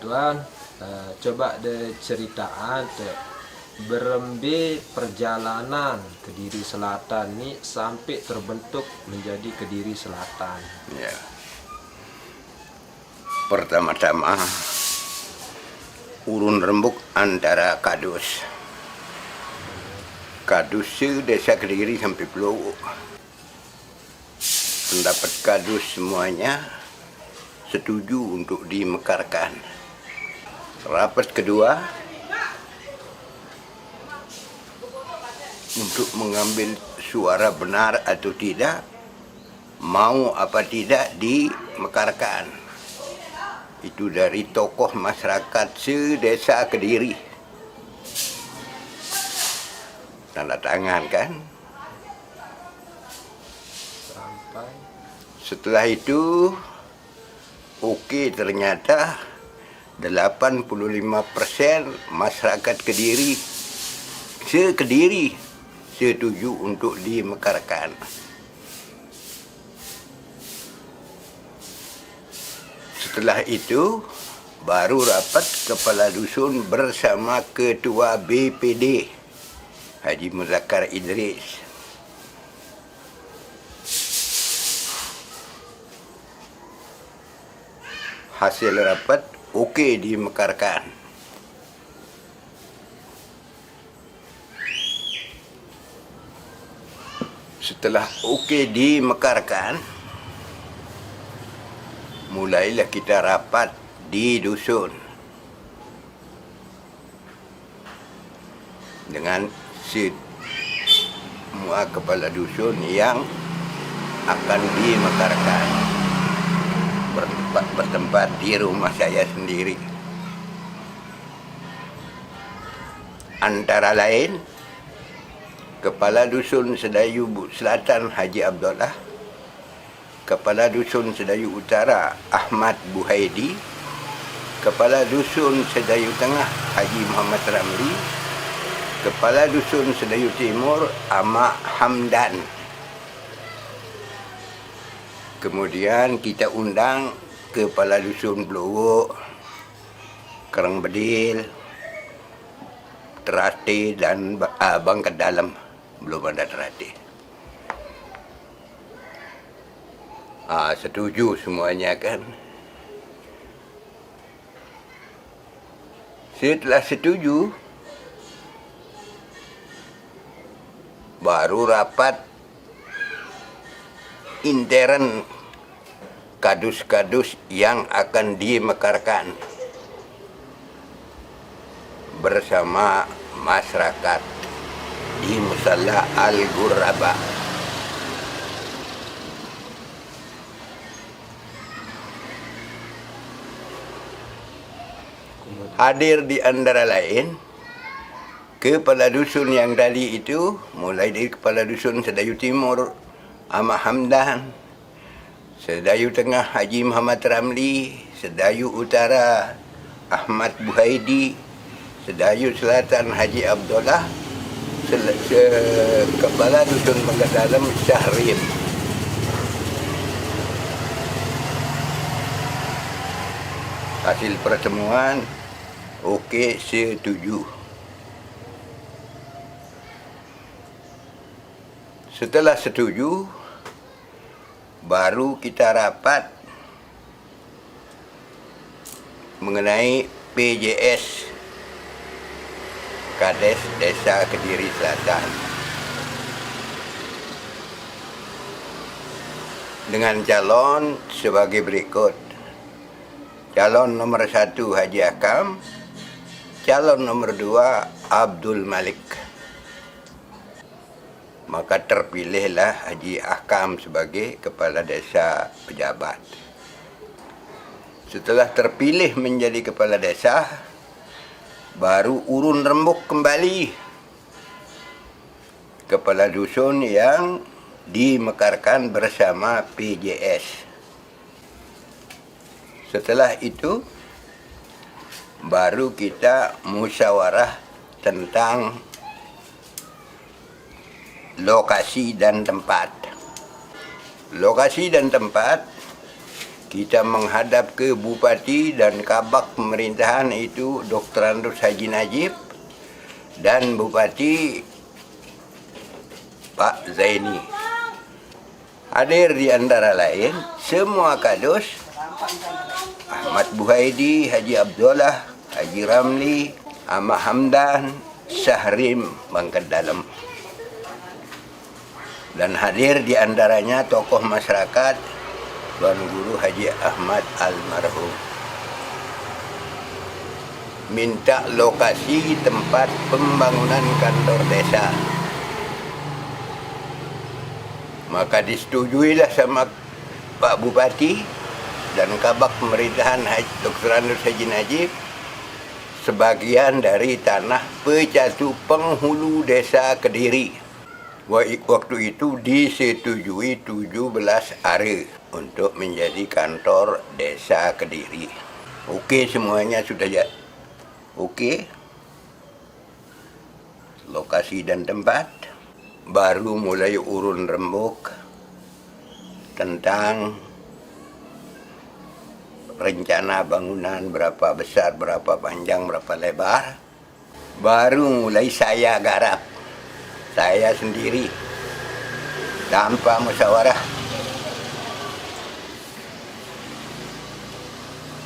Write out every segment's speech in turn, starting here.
Tuan, coba diceritaan berembe perjalanan Kediri Selatan ini sampai terbentuk menjadi Kediri Selatan. Ya. Pertama-tama urun rembuk antara Kadus desa Kediri sampai Pulau. Pendapat Kadus semuanya setuju untuk dimekarkan. Rapat kedua untuk mengambil suara benar atau tidak, mau apa tidak dimekarkan. Itu dari tokoh masyarakat sedesa Kediri. Tanda tangan kan. Setelah itu oke, ternyata 85% masyarakat Kediri setuju untuk dimekarkan. Setelah itu baru rapat kepala dusun bersama ketua BPD Haji Muzakkar Idris. Hasil rapat oke dimekarkan. Setelah oke dimekarkan, mulailah kita rapat di dusun dengan semua kepala dusun yang akan dimekarkan. Bertempat di rumah saya sendiri. Antara lain Kepala Dusun Sedayu Selatan Haji Abdullah, Kepala Dusun Sedayu Utara Ahmad Buhaidi, Kepala Dusun Sedayu Tengah Haji Muhammad Ramli, Kepala Dusun Sedayu Timur Ahmad Hamdan. Kemudian kita undang Kepala Dusun Blowo, Kerang Bedil, Terate dan Bangkat Dalam. Belum ada Terate. Setuju semuanya kan. Setelah setuju, baru rapat intern kadus-kadus yang akan dimekarkan bersama masyarakat di Musalla Al-Ghurraba. Hadir di antara lain kepala dusun yang tadi itu, mulai dari Kepala Dusun Sedayu Timur Ahmad Hamdan, Sedayu Tengah Haji Muhammad Ramli, Sedayu Utara Ahmad Buhaidi, Sedayu Selatan Haji Abdullah, Kepala Dusun Bangkat Dalam Syahrim. Hasil pertemuan oke, setuju. Setelah setuju, baru kita rapat mengenai PJS Kades Desa Kediri Selatan dengan calon sebagai berikut. Calon nomor 1 Haji Akam, calon nomor 2 Abdul Malik. Maka terpilihlah Haji Akam sebagai kepala desa pejabat. Setelah terpilih menjadi kepala desa, baru urun rembuk kembali kepala dusun yang dimekarkan bersama PJS. Setelah itu, baru kita musyawarah tentang lokasi dan tempat. Lokasi dan tempat kita menghadap ke Bupati dan Kabak Pemerintahan itu Dr. Andrus Haji Najib dan Bupati Pak Zaini. Hadir di antara lain semua kadus, Ahmad Buhaidi, Haji Abdullah, Haji Ramli, Ahmad Hamdan, Syahrim Bangkat Dalam. Dan hadir di antaranya tokoh masyarakat, Tuan Guru Haji Ahmad almarhum. Minta lokasi tempat pembangunan kantor desa. Maka disetujuilah sama Pak Bupati dan Kabak Pemerintahan Dr. Andrus Haji Najib sebagian dari tanah Pecatu penghulu desa Kediri. Waktu itu disetujui 17 area untuk menjadi kantor desa Kediri. Oke, semuanya sudah ya. Oke. Lokasi dan tempat. Baru mulai urun rembuk tentang rencana bangunan berapa besar, berapa panjang, berapa lebar. Baru mulai saya garap, saya sendiri, tanpa musyawarah,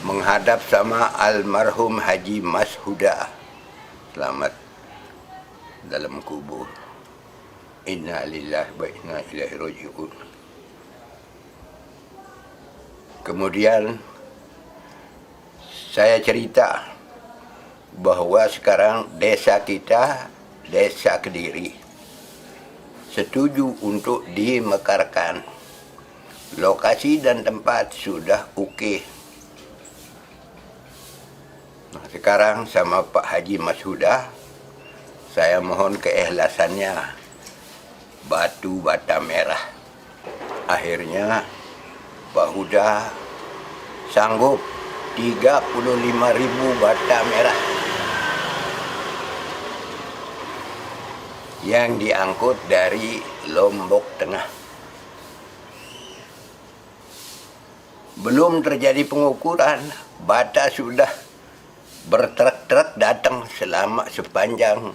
menghadap sama almarhum Haji Mas Huda. Selamat dalam kubur. Inna lillahi wa inna ilaihi raji'un. Kemudian saya cerita bahwa sekarang desa kita, desa Kediri, setuju untuk dimekarkan. Lokasi dan tempat sudah oke. Nah, sekarang sama Pak Haji Mas Huda, saya mohon keikhlasannya batu bata merah. Akhirnya Pak Huda sanggup 35.000 bata merah yang diangkut dari Lombok Tengah. Belum terjadi pengukuran, bata sudah bertrek-trek datang selama sepanjang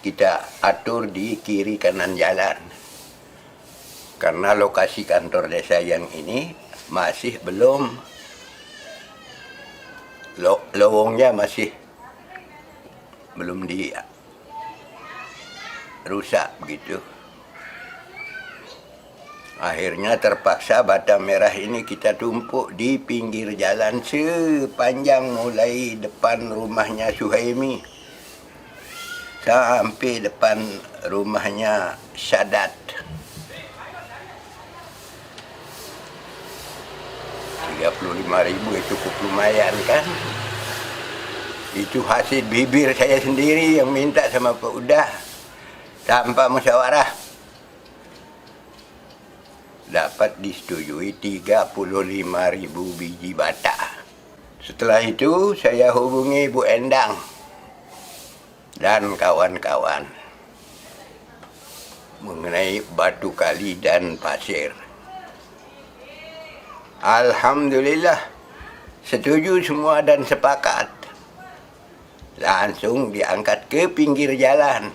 kita atur di kiri kanan jalan. Karena lokasi kantor desa yang ini masih belum, lowongnya masih belum dirusak begitu. Akhirnya terpaksa bata merah ini kita tumpuk di pinggir jalan sepanjang mulai depan rumahnya Suhaimi sampai depan rumahnya Sadat. 35.000 itu cukup lumayan kan? Itu hasil bibir saya sendiri yang minta sama Pak Udah tanpa musyawarah. Dapat disetujui 35.000 biji bata. Setelah itu saya hubungi Bu Endang dan kawan-kawan mengenai batu kali dan pasir. Alhamdulillah setuju semua dan sepakat. Langsung diangkat ke pinggir jalan.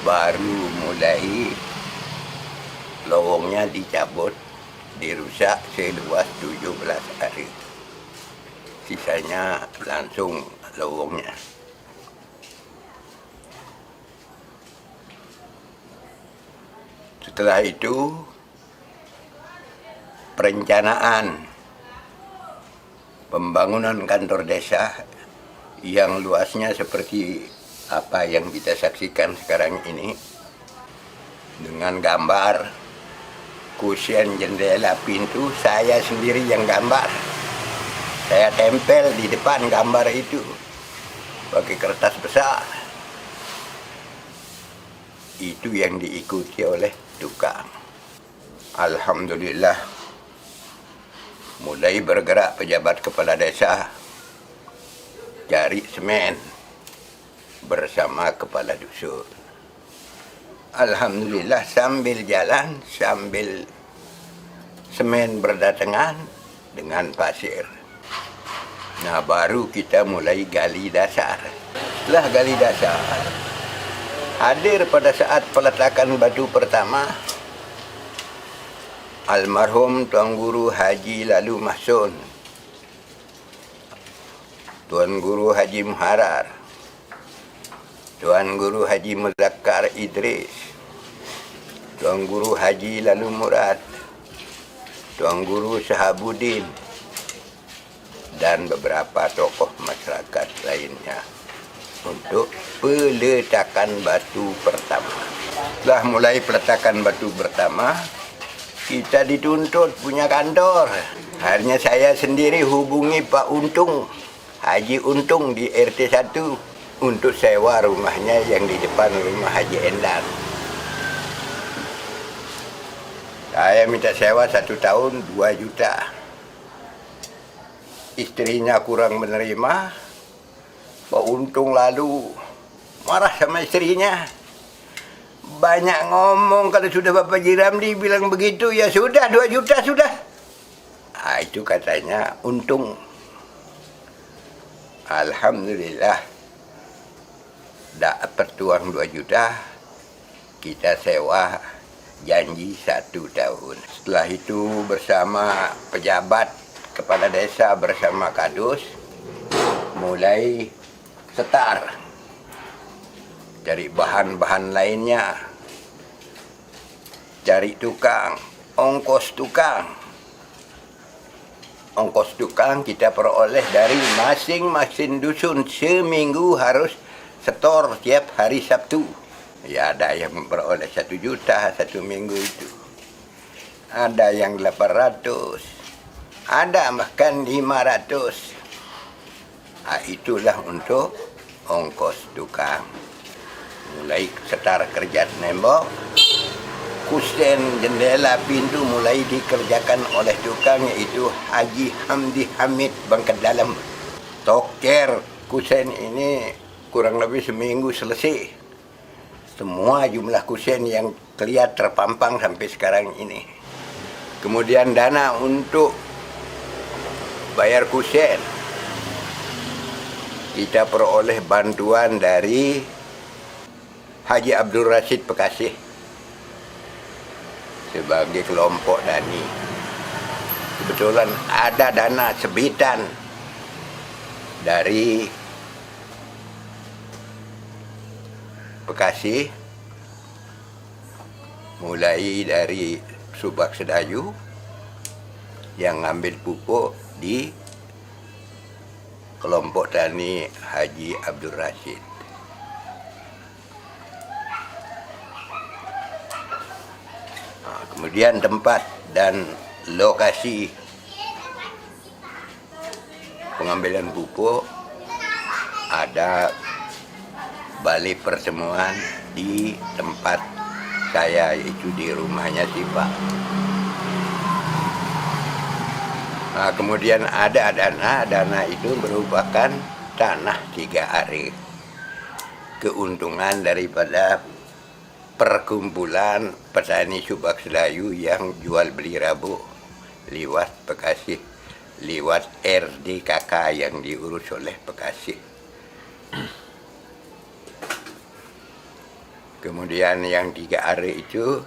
Baru mulai lowongnya dicabut, dirusak seluas 17 hari. Sisanya langsung lowongnya. Setelah itu perencanaan pembangunan kantor desa yang luasnya seperti apa yang kita saksikan sekarang ini, dengan gambar kusen, jendela, pintu, saya sendiri yang gambar. Saya tempel di depan gambar itu pakai kertas besar. Itu yang diikuti oleh tukang. Alhamdulillah mulai bergerak pejabat kepala desa cari semen bersama kepala dusun. Alhamdulillah sambil jalan, sambil semen berdatangan dengan pasir. Nah, baru kita mulai gali dasar. Setelah gali dasar, hadir pada saat peletakan batu pertama almarhum Tuan Guru Haji Lalu Mahsun, Tuan Guru Haji Muharar, Tuan Guru Haji Muzakkar Idris, Tuan Guru Haji Lalu Murad, Tuan Guru Sahabuddin, dan beberapa tokoh masyarakat lainnya untuk peletakan batu pertama. Setelah mulai peletakan batu pertama, kita dituntut punya kantor. Akhirnya saya sendiri hubungi Pak Untung, Haji Untung di RT 1 untuk sewa rumahnya yang di depan rumah Haji Endang. Saya minta sewa 1 tahun 2 juta. Istrinya kurang menerima. Pak Untung lalu marah sama istrinya. Banyak ngomong, kalau sudah Bapak Jiramli bilang begitu, ya sudah 2 juta sudah. Nah, itu katanya Untung. Alhamdulillah dapat uang 2 juta, kita sewa janji 1 tahun. Setelah itu bersama pejabat, kepala desa bersama kadus, mulai setar cari bahan-bahan lainnya, cari tukang, ongkos tukang. Ongkos tukang kita peroleh dari masing-masing dusun, seminggu harus setor tiap hari Sabtu. Ya, ada yang memperoleh 1 juta 1 minggu itu. Ada yang 800, ada bahkan 500. Nah, itulah untuk ongkos tukang. Mulai setar kerja nembok, kusen, jendela, pintu mulai dikerjakan oleh tukang, yaitu Haji Hamdi Hamid Bangkat Dalam. Toker kusen ini kurang lebih seminggu selesai. Semua jumlah kusen yang terlihat terpampang sampai sekarang ini. Kemudian dana untuk bayar kusen, kita peroleh bantuan dari Haji Abdul Rashid Pekasih sebagai kelompok Dani. Kebetulan ada dana sebitan dari Bekasi, mulai dari Subak Sedayu yang ngambil pupuk di kelompok Tani Haji Abdul Rashid. Kemudian tempat dan lokasi pengambilan pupuk, ada balai pertemuan di tempat saya, yaitu di rumahnya si Pak. Nah, kemudian ada dana itu merupakan tanah 3 are. Keuntungan daripada perkumpulan petani Subak Sedayu yang jual beli rabu lewat Bekasi, lewat RDKK yang diurus oleh Bekasi. Kemudian yang 3 are itu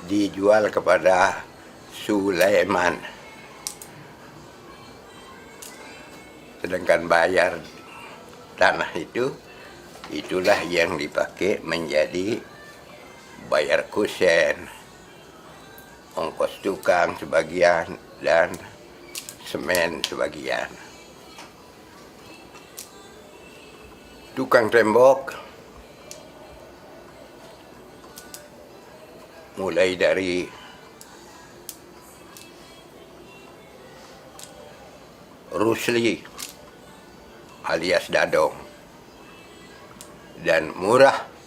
dijual kepada Sulaiman, sedangkan bayar tanah itu, itulah yang dipakai menjadi bayar kusen, ongkos tukang sebagian, dan semen sebagian. Tukang tembok mulai dari Rusli alias Dadong dan Murah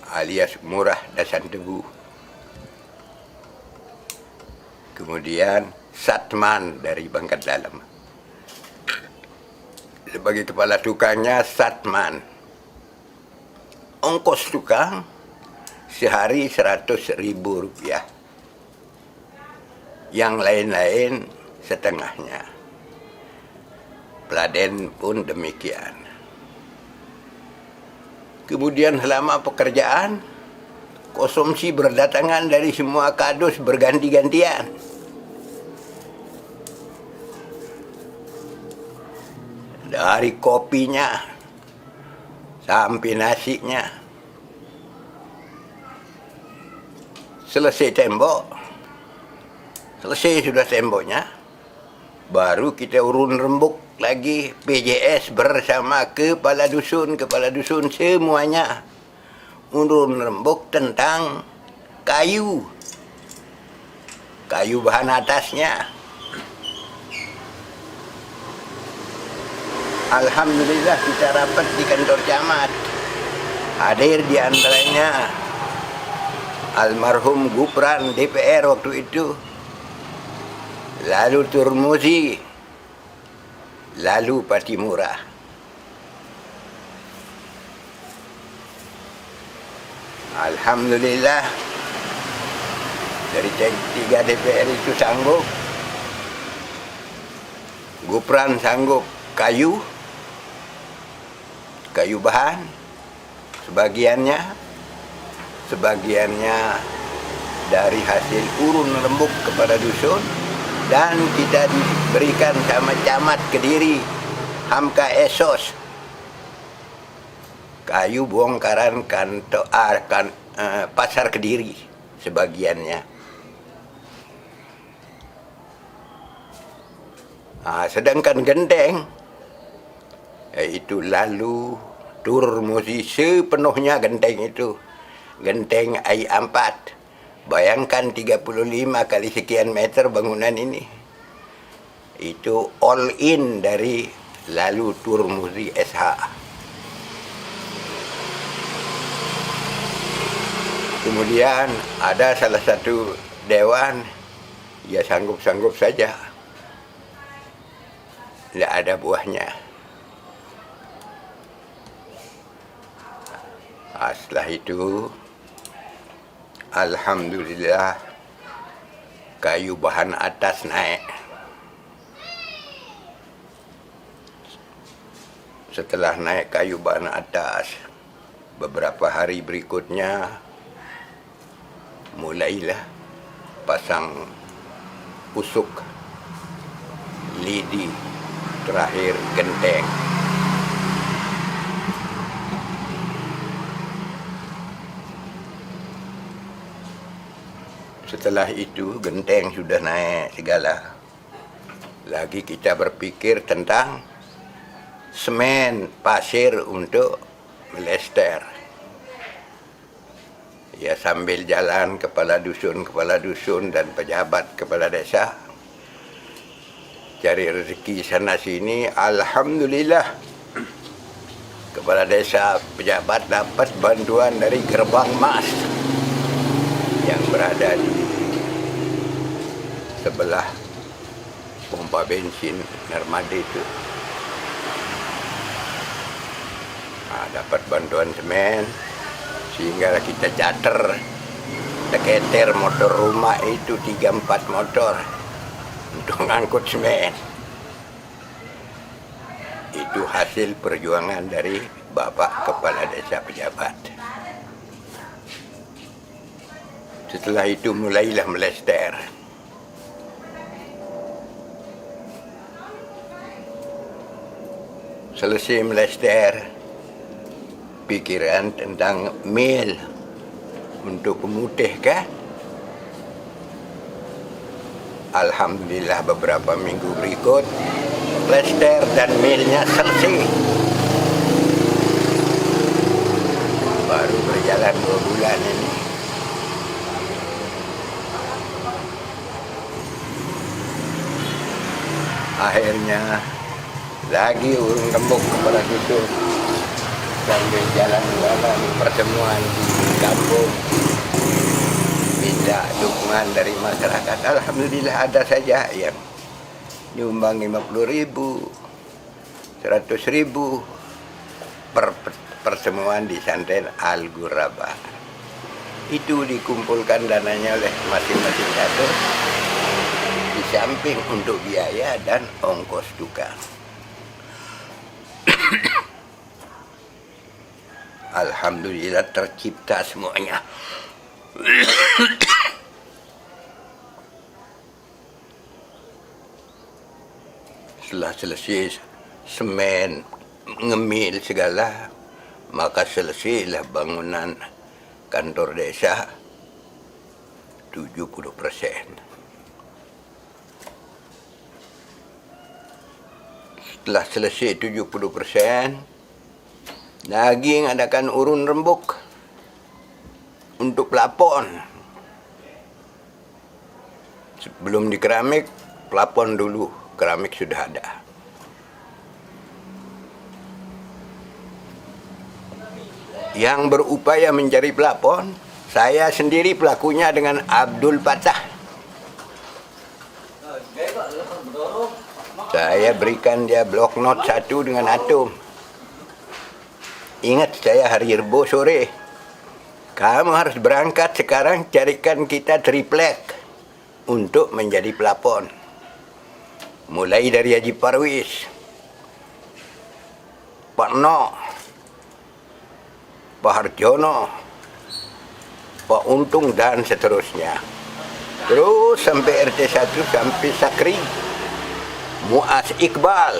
alias Murah Dasan Tebu. Kemudian Satman dari Bangkat Dalam. Sebagai kepala tukangnya Satman. ongkos tukang sehari 100.000 rupiah. Yang lain-lain setengahnya. Peladen pun demikian. Kemudian selama pekerjaan, konsumsi berdatangan dari semua kadus berganti-gantian. Dari kopinya sampai nasinya. Selesai tembok, selesai sudah temboknya, baru kita urun rembuk lagi PJS bersama kepala dusun semuanya. Urun rembuk tentang kayu bahan atasnya. Alhamdulillah kita rapat di kantor camat. Hadir di antaranya almarhum Gupran DPR waktu itu, lalu Turmuzi, lalu Patimura. Alhamdulillah dari 3 DPR itu sanggup. Gupran sanggup kayu bahan, sebagiannya dari hasil urun rembuk kepada dusun, dan kita diberikan sama camat Kediri Hamka Esos kayu bongkaran pasar Kediri sebagiannya. Sedangkan genteng yaitu lalu Turmuzi sepenuhnya genteng itu. Genteng I4. Bayangkan 35 kali sekian meter bangunan ini. Itu all in dari lalu Turmuzi SH. Kemudian ada salah satu dewan, ya sanggup-sanggup saja. Tidak ada buahnya. Setelah itu, alhamdulillah kayu bahan atas naik. Setelah naik kayu bahan atas, beberapa hari berikutnya mulailah pasang usuk lidi, terakhir genteng. Setelah itu genteng sudah naik segala. Lagi kita berpikir tentang semen, pasir untuk melester. Ya sambil jalan kepala dusun dan pejabat kepala desa cari rezeki sana sini. Alhamdulillah kepala desa pejabat dapat bantuan dari Gerbang Mas yang berada di sebelah pompa bensin Narmade itu. Dapat bantuan semen sehingga kita charter teketer motor rumah itu 3-4 motor untuk ngangkut semen. Itu hasil perjuangan dari Bapak Kepala Desa Pejabat. Setelah itu mulailah melester. Selesai melester, pikiran tentang mil untuk memutihkan. Alhamdulillah beberapa minggu berikut plester dan milnya selesai. Baru berjalan 2 bulan ini. Akhirnya lagi urun rembuk kepada dusun sambil jalan-jalan pertemuan di kampung, minta dukungan dari masyarakat. Alhamdulillah ada saja yang nyumbang 50.000, 100.000 pertemuan di Santren Al-Ghuraba. Itu dikumpulkan dananya oleh masing-masing kader, di samping untuk biaya dan ongkos tukang. Alhamdulillah tercipta semuanya. Setelah selesai semen, ngemil segala, maka selesailah bangunan kantor desa 70%. Setelah selesai 70%, lagi ngadakan urun rembuk untuk pelapon. Sebelum di keramik, pelapon dulu. Keramik sudah ada. Yang berupaya mencari pelapon, saya sendiri pelakunya dengan Abdul Fattah. Saya berikan dia blok not 1 dengan atom. Ingat saya hari Rebo sore, kamu harus berangkat sekarang, carikan kita triplek untuk menjadi pelapon. Mulai dari Haji Parwis, Pak No, Pak Harjono, Pak Untung, dan seterusnya. Terus sampai RT 1 sampai Sakri, Muaz Iqbal.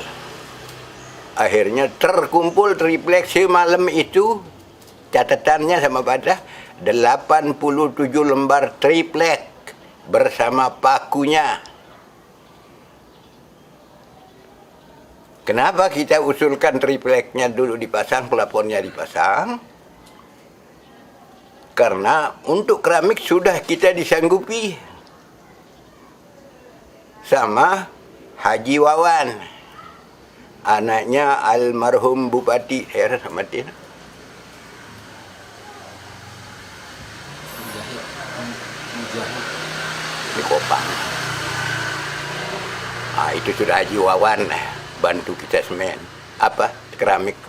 Akhirnya terkumpul triplek semalam itu, catatannya sama pada 87 lembar triplek bersama pakunya. Kenapa kita usulkan tripleknya dulu dipasang, pelaponnya dipasang? Karena untuk keramik sudah kita disanggupi sama Haji Wawan, anaknya almarhum Bupati Samatin. Di Kopang. Itu sudah Haji Wawan bantu kita semen. Apa? Keramik.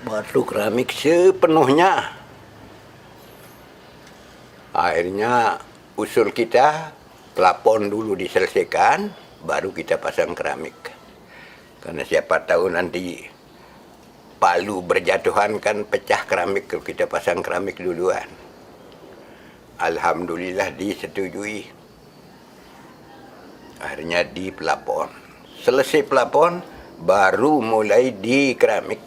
Batu keramik sepenuhnya. Akhirnya usul kita, pelapon dulu diselesaikan, baru kita pasang keramik. Karena siapa tahu nanti palu berjatuhan kan pecah keramik kalau kita pasang keramik duluan. Alhamdulillah disetujui. Akhirnya di pelapon. Selesai pelapon, baru mulai di keramik.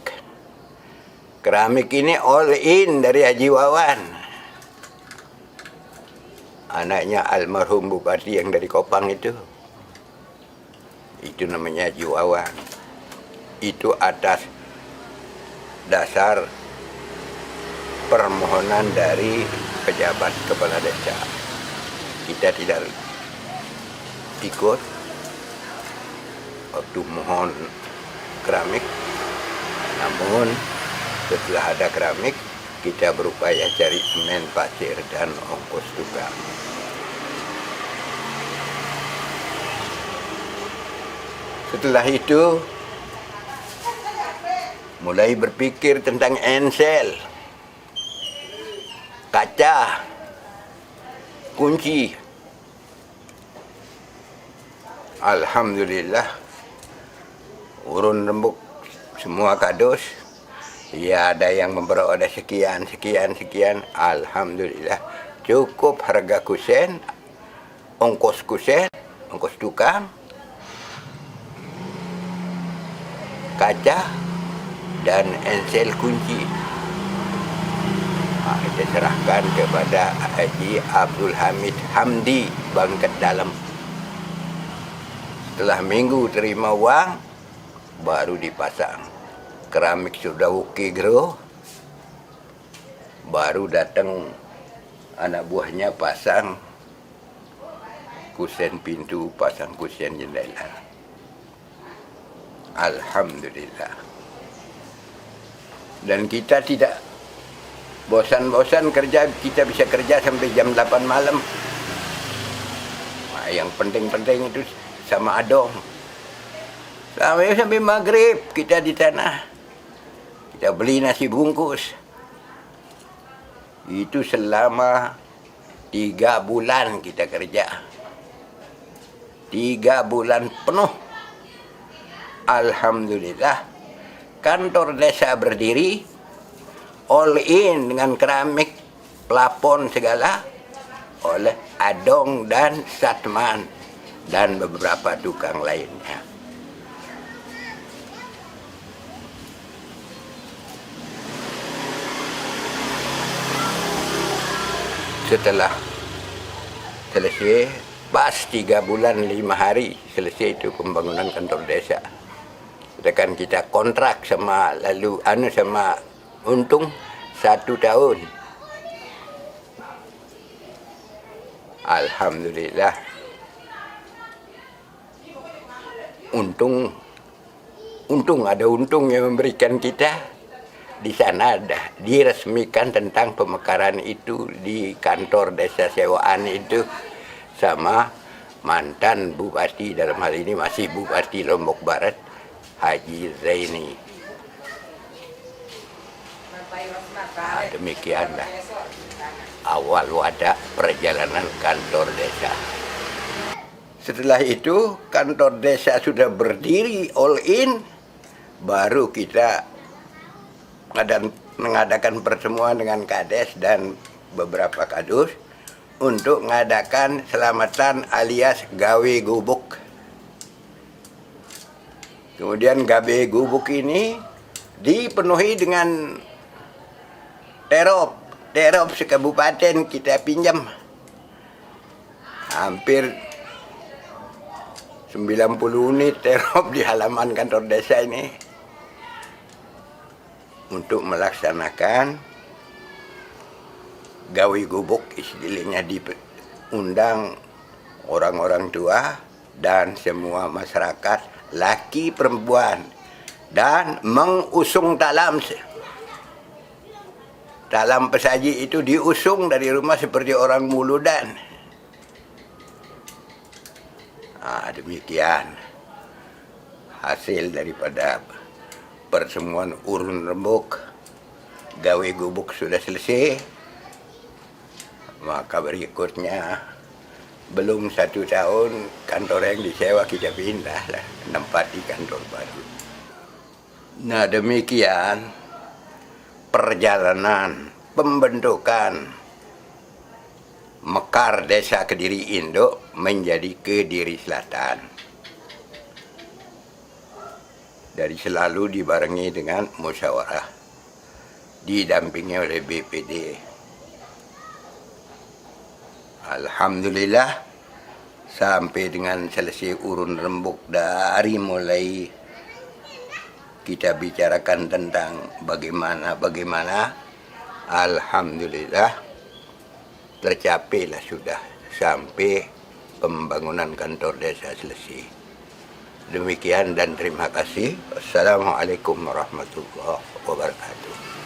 Keramik ini all in dari Haji Wawan, anaknya almarhum Bupati yang dari Kopang itu. Itu namanya Haji Wawan. Itu atas dasar permohonan dari pejabat kepala desa. Kita tidak ikut waktu mohon keramik, namun setelah ada keramik kita berupaya cari semen, pasir, dan ongkos tukang. Setelah itu mulai berpikir tentang ensel, kaca, kunci. Alhamdulillah urun rembuk semua kados. Ya, ada yang memperoleh sekian. Alhamdulillah cukup harga kusen, ongkos tukang, kaca, dan ensel kunci. Kita serahkan kepada Haji Abdul Hamid Hamdi Bangket Dalam. Setelah minggu terima uang, baru dipasang. Keramik sudah oke bro. Baru datang anak buahnya pasang kusen pintu, pasang kusen jendela. Alhamdulillah. Dan kita tidak bosan-bosan kerja, kita bisa kerja sampai jam 8 malam. Nah, yang penting-penting itu sama Adong. Sampai maghrib kita di tanah. kita beli nasi bungkus. Itu selama 3 bulan kita kerja. 3 bulan penuh. Alhamdulillah, kantor desa berdiri, all in dengan keramik, plafon segala, oleh Adong dan Satman dan beberapa tukang lainnya. Setelah selesai, pas 3 bulan 5 hari selesai itu pembangunan kantor desa. Sedangkan kita kontrak sama sama Untung 1 tahun. Alhamdulillah. Untung ada Untung yang memberikan kita. Di sana ada diresmikan tentang pemekaran itu di kantor desa sewaan itu sama mantan bupati, dalam hal ini masih Bupati Lombok Barat, Haji Zaini. Nah, demikianlah awal wadah perjalanan kantor desa. Setelah itu kantor desa sudah berdiri all in, baru kita mengadakan pertemuan dengan Kades dan beberapa kadus untuk mengadakan selamatan alias gawe gubuk. Kemudian gawe gubuk ini dipenuhi dengan terop sekabupaten kita pinjam. Hampir 90 unit terop di halaman kantor desa ini. Untuk melaksanakan gawe gubuk, istilahnya diundang orang-orang tua dan semua masyarakat, laki perempuan, dan mengusung talam pesaji itu diusung dari rumah seperti orang muludan. Nah, demikian hasil daripada pertemuan urun rembuk. Gawe gubuk sudah selesai. Maka berikutnya belum 1 tahun kantor yang disewa kita pindah lah, menempati kantor baru. Nah, demikian perjalanan pembentukan Mekar Desa Kediri Induk menjadi Kediri Selatan. Dari selalu dibarengi dengan musyawarah, didampingi oleh BPD. Alhamdulillah, sampai dengan selesai urun rembuk, dari mulai kita bicarakan tentang bagaimana, alhamdulillah tercapailah sudah sampai pembangunan kantor desa selesai. Demikian dan terima kasih. Wassalamualaikum warahmatullahi wabarakatuh.